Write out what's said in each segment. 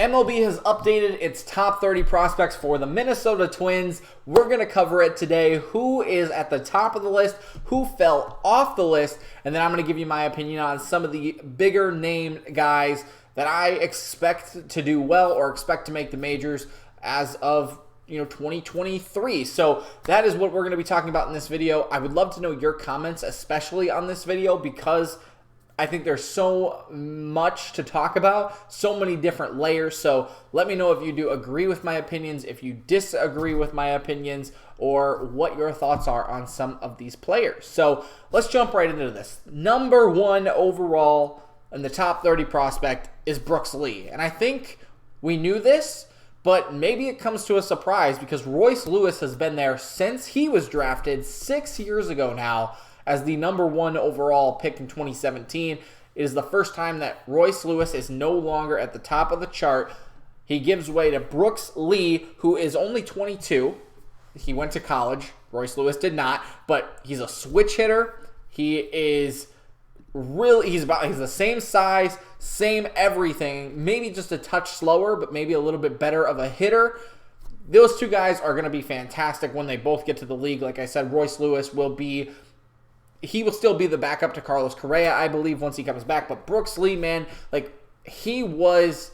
MLB has updated its top 30 prospects for the Minnesota Twins. We're going to cover it today. Who is at the top of the list, who fell off the list, and then I'm going to give you my opinion on some of the bigger name guys that I expect to do well or expect to make the majors as of 2023. So that is what we're going to be talking about in this video. I would love to know your comments, especially on this video, because I think there's so much to talk about, so many different layers. So let me know if you do agree with my opinions, if you disagree with my opinions, or what your thoughts are on some of these players. So let's jump right into this. Number one overall in the top 30 prospect is Brooks Lee. And I think we knew this, but maybe it comes to a surprise because Royce Lewis has been there since he was drafted 6 years ago now as the number one overall pick in 2017. It is the first time that Royce Lewis is no longer at the top of the chart. He gives way to Brooks Lee, who is only 22. He went to college. Royce Lewis did not, but he's a switch hitter. He is he's the same size, same everything, maybe just a touch slower, but maybe a little bit better of a hitter. Those two guys are going to be fantastic when they both get to the league. Like I said, Royce Lewis will still be the backup to Carlos Correa, I believe, once he comes back. But Brooks Lee, man, he was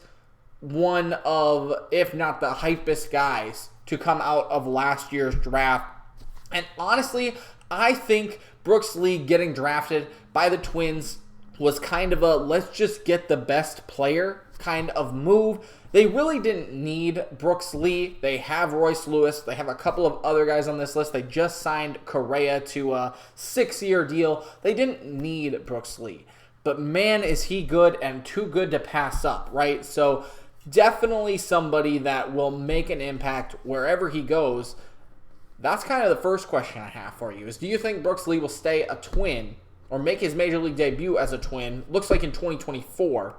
one of, if not the hypest guys to come out of last year's draft. And honestly, I think Brooks Lee getting drafted by the Twins was kind of a let's just get the best player kind of move. They really didn't need Brooks Lee. They have Royce Lewis. They have a couple of other guys on this list. They just signed Correa to a 6-year deal. They didn't need Brooks Lee. But man, is he good and too good to pass up, right? So definitely somebody that will make an impact wherever he goes. That's kind of the first question I have for you is, do you think Brooks Lee will stay a Twin or make his major league debut as a Twin? Looks like in 2024.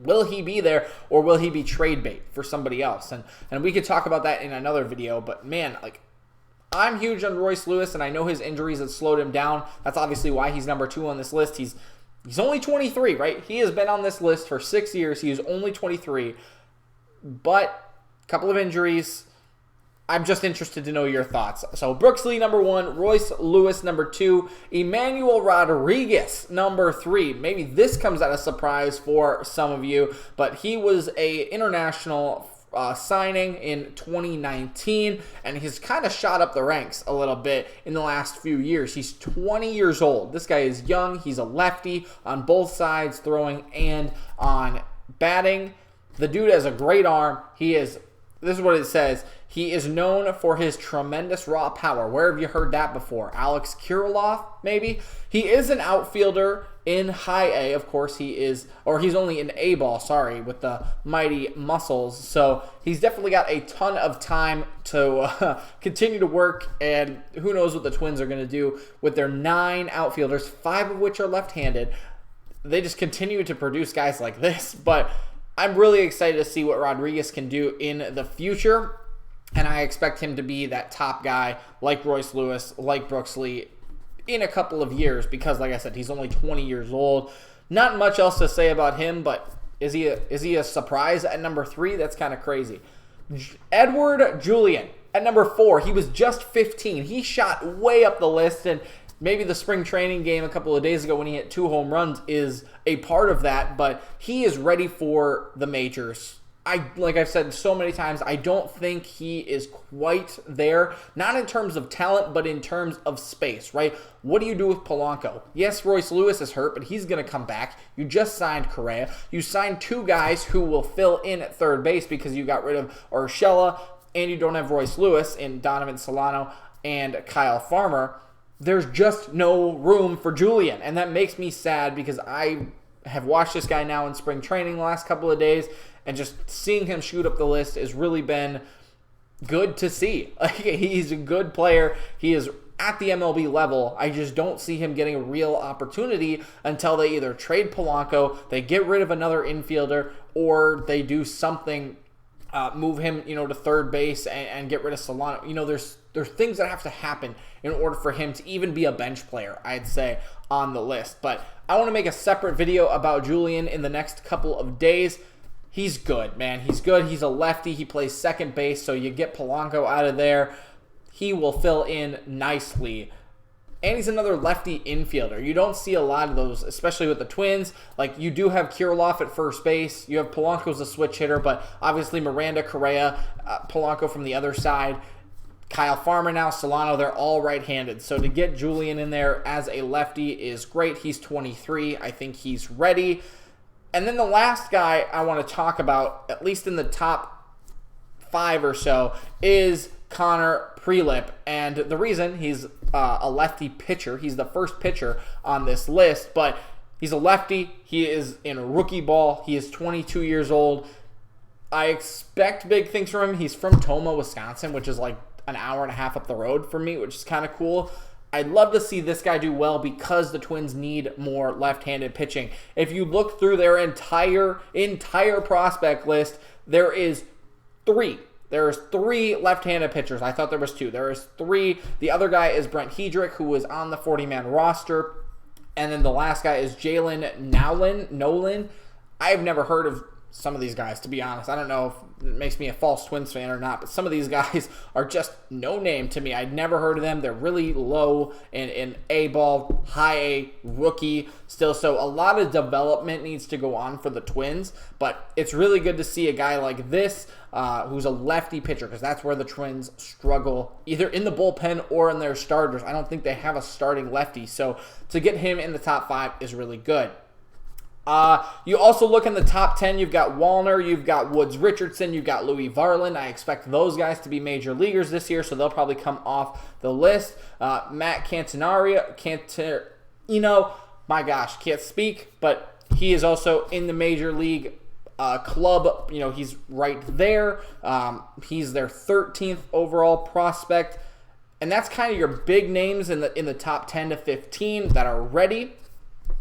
Will he be there, or will he be trade bait for somebody else? And we could talk about that in another video, but man, I'm huge on Royce Lewis, and I know his injuries have slowed him down. That's obviously why he's number 2 on this list. He's only 23, right? He has been on this list for 6 years. He is only 23, but a couple of injuries. I'm just interested to know your thoughts. So Brooks Lee, number 1. Royce Lewis, number 2. Emmanuel Rodriguez, number 3. Maybe this comes as a surprise for some of you, but he was a international signing in 2019, and he's kind of shot up the ranks a little bit in the last few years. He's 20 years old. This guy is young. He's a lefty on both sides, throwing and on batting. The dude has a great arm. This is what it says. He is known for his tremendous raw power. Where have you heard that before? Alex Kirilloff, maybe? He is an outfielder in high A. Of course, he's only in A ball, with the mighty muscles. So he's definitely got a ton of time to continue to work, and who knows what the Twins are going to do with their 9 outfielders, 5 of which are left-handed. They just continue to produce guys like this, but I'm really excited to see what Rodriguez can do in the future, and I expect him to be that top guy like Royce Lewis, like Brooks Lee in a couple of years because, like I said, he's only 20 years old. Not much else to say about him, but is he a surprise at number 3? That's kind of crazy. Edouard Julien at number 4. He was just 15. He shot way up the list, and maybe the spring training game a couple of days ago when he hit 2 home runs is a part of that, but he is ready for the majors. Like I've said so many times, I don't think he is quite there, not in terms of talent, but in terms of space, right? What do you do with Polanco? Yes, Royce Lewis is hurt, but he's going to come back. You just signed Correa. You signed 2 guys who will fill in at third base because you got rid of Urshela, and you don't have Royce Lewis in Donovan Solano and Kyle Farmer. There's just no room for Julien, and that makes me sad because I have watched this guy now in spring training the last couple of days, and just seeing him shoot up the list has really been good to see. He's a good player. He is at the MLB level. I just don't see him getting a real opportunity until they either trade Polanco, they get rid of another infielder, or they do something, move him, to third base and get rid of Solano. There's things that have to happen in order for him to even be a bench player, I'd say, on the list. But I want to make a separate video about Julien in the next couple of days. He's good, man. He's good. He's a lefty. He plays second base, so you get Polanco out of there. He will fill in nicely. And he's another lefty infielder. You don't see a lot of those, especially with the Twins. Like, you do have Kirilloff at first base. You have Polanco's a switch hitter, but obviously Miranda, Correa, Polanco from the other side. Kyle Farmer now, Solano, they're all right-handed. So to get Julien in there as a lefty is great. He's 23. I think he's ready. And then the last guy I want to talk about, at least in the top 5 or so, is Connor Prelip. And the reason he's a lefty pitcher, he's the first pitcher on this list, but he's a lefty. He is in rookie ball. He is 22 years old. I expect big things from him. He's from Tomah, Wisconsin, which is like an hour and a half up the road for me, which is kind of cool. I'd love to see this guy do well because the Twins need more left-handed pitching. If you look through their entire prospect list, there is 3. There's 3 left-handed pitchers. I thought there was 2. There is 3. The other guy is Brent Hedrick, who was on the 40-man roster. And then the last guy is Jalen Nolan. I've never heard of some of these guys, to be honest. I don't know if it makes me a false Twins fan or not, but some of these guys are just no name to me. I'd never heard of them. They're really low in A-ball, high A, rookie still. So a lot of development needs to go on for the Twins, but it's really good to see a guy like this who's a lefty pitcher, because that's where the Twins struggle, either in the bullpen or in their starters. I don't think they have a starting lefty, so to get him in the top 5 is really good. You also look in the top 10, you've got Wallner, you've got Woods Richardson, you've got Louis Varland. I expect those guys to be major leaguers this year, so they'll probably come off the list. Matt Canterino, my gosh, can't speak, but he is also in the major league club. He's right there. He's their 13th overall prospect, and that's kind of your big names in the top 10 to 15 that are ready.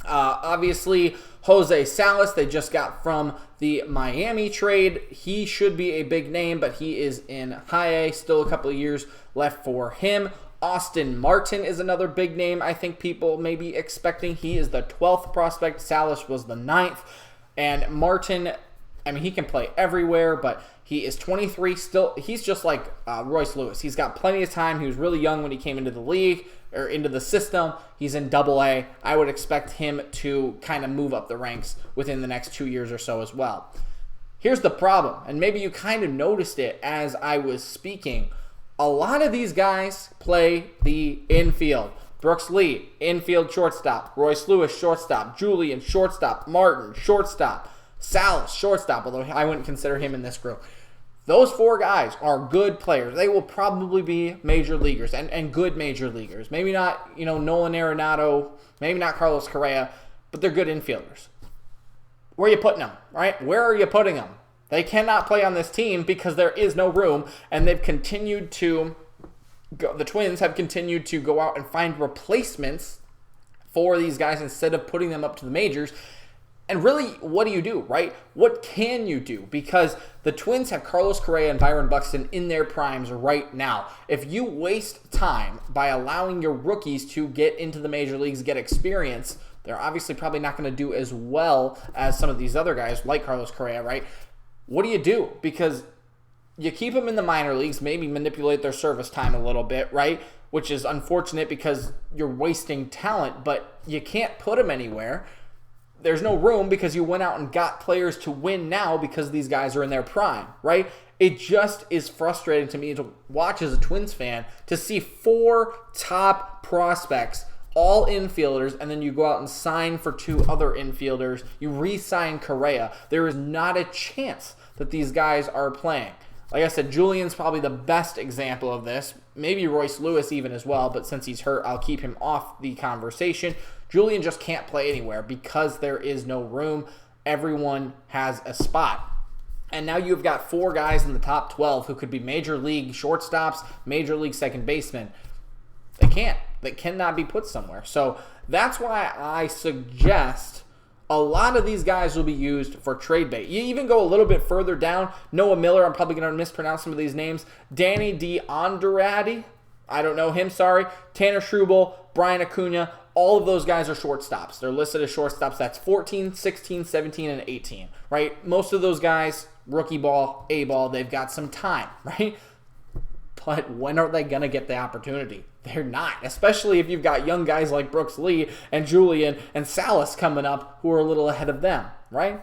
Obviously, Jose Salas, they just got from the Miami trade. He should be a big name, but he is in high A. Still a couple of years left for him. Austin Martin is another big name I think people may be expecting. He is the 12th prospect. Salas was the 9th. And Martin, he can play everywhere, but he is 23 still. He's just like Royce Lewis. He's got plenty of time. He was really young when he came into the league or into the system. He's in Double-A. I would expect him to kind of move up the ranks within the next 2 years or so as well. Here's the problem, and maybe you kind of noticed it as I was speaking. A lot of these guys play the infield. Brooks Lee, infield shortstop. Royce Lewis, shortstop. Julien, shortstop. Martin, shortstop. Salas, shortstop, although I wouldn't consider him in this group. Those 4 guys are good players. They will probably be major leaguers and good major leaguers. Maybe not, Nolan Arenado, maybe not Carlos Correa, but they're good infielders. Where are you putting them, right? Where are you putting them? They cannot play on this team because there is no room, and they've continued to the Twins have continued to go out and find replacements for these guys instead of putting them up to the majors. And really, what do you do, right? What can you do? Because the Twins have Carlos Correa and Byron Buxton in their primes right now. If you waste time by allowing your rookies to get into the major leagues, get experience, they're obviously probably not going to do as well as some of these other guys like Carlos Correa, right? What do you do? Because you keep them in the minor leagues, maybe manipulate their service time a little bit, right? Which is unfortunate because you're wasting talent, but you can't put them anywhere. There's no room because you went out and got players to win now because these guys are in their prime, right? It just is frustrating to me to watch as a Twins fan to see 4 top prospects, all infielders, and then you go out and sign for 2 other infielders. You re-sign Correa. There is not a chance that these guys are playing. Like I said, Julian's probably the best example of this. Maybe Royce Lewis even as well, but since he's hurt, I'll keep him off the conversation. Julian just can't play anywhere because there is no room. Everyone has a spot. And now you've got 4 guys in the top 12 who could be major league shortstops, major league second basemen. They can't. They cannot be put somewhere. So that's why I suggest a lot of these guys will be used for trade bait. You even go a little bit further down. Noah Miller, I'm probably going to mispronounce some of these names. Danny DeAndrade, I don't know him, sorry. Tanner Schubel, Brian Acuna, all of those guys are shortstops. They're listed as shortstops. That's 14, 16, 17, and 18, right? Most of those guys, rookie ball, A ball, they've got some time, right? But when are they going to get the opportunity? They're not, especially if you've got young guys like Brooks Lee and Julien and Salas coming up who are a little ahead of them, right?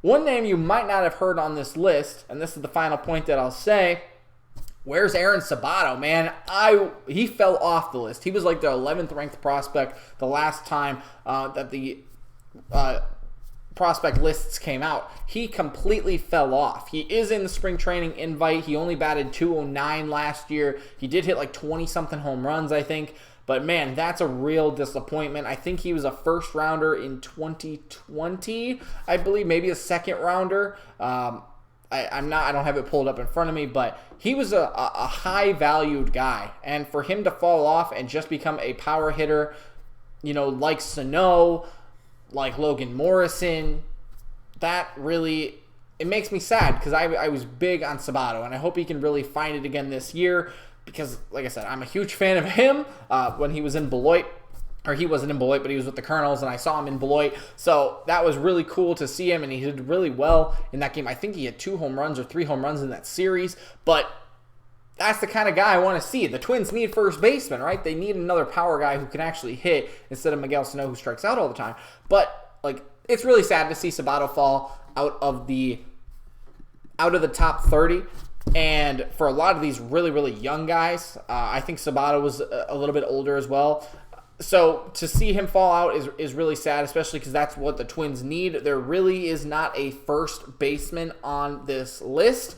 One name you might not have heard on this list, and this is the final point that I'll say, where's Aaron Sabato, man? He fell off the list. He was like the 11th ranked prospect the last time that the prospect lists came out. He completely fell off. He is in the spring training invite. He only batted .209 last year. He did hit like 20-something home runs, I think. But man, that's a real disappointment. I think he was a first rounder in 2020, I believe, maybe a second rounder. I don't have it pulled up in front of me, but he was a high valued guy. And for him to fall off and just become a power hitter, like Sano, like Logan Morrison, that really, it makes me sad because I was big on Sabato, and I hope he can really find it again this year because, like I said, I'm a huge fan of him when he was in Beloit. Or he wasn't in Beloit, but he was with the Colonels, and I saw him in Beloit. So that was really cool to see him, and he did really well in that game. I think he had 2 home runs or 3 home runs in that series, but that's the kind of guy I want to see. The Twins need first baseman, right? They need another power guy who can actually hit instead of Miguel Sano, who strikes out all the time. But it's really sad to see Sabato fall out of the top 30. And for a lot of these really, really young guys, I think Sabato was a little bit older as well. So to see him fall out is really sad, especially because that's what the Twins need. There really is not a first baseman on this list.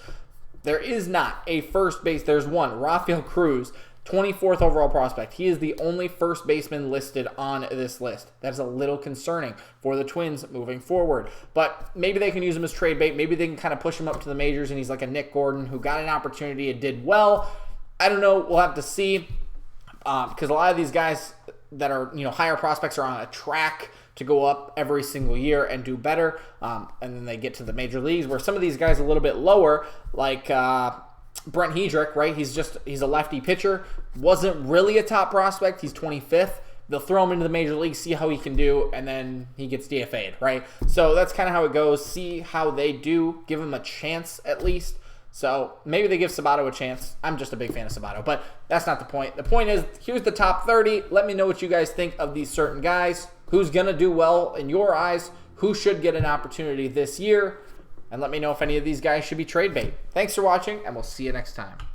There is not a first base. There's one, Rafael Cruz, 24th overall prospect. He is the only first baseman listed on this list. That's a little concerning for the Twins moving forward. But maybe they can use him as trade bait. Maybe they can kind of push him up to the majors, and he's like a Nick Gordon who got an opportunity and did well. I don't know. We'll have to see because a lot of these guys that are higher prospects are on a track to go up every single year and do better, and then they get to the major leagues where some of these guys a little bit lower, like Brent Hedrick, right? He's a lefty pitcher, wasn't really a top prospect. He's 25th. They'll throw him into the major league, see how he can do, and then he gets DFA'd, right? So that's kind of how it goes. See how they do. Give him a chance at least. So maybe they give Sabato a chance. I'm just a big fan of Sabato, but that's not the point. The point is, here's the top 30. Let me know what you guys think of these certain guys. Who's going to do well in your eyes? Who should get an opportunity this year? And let me know if any of these guys should be trade bait. Thanks for watching, and we'll see you next time.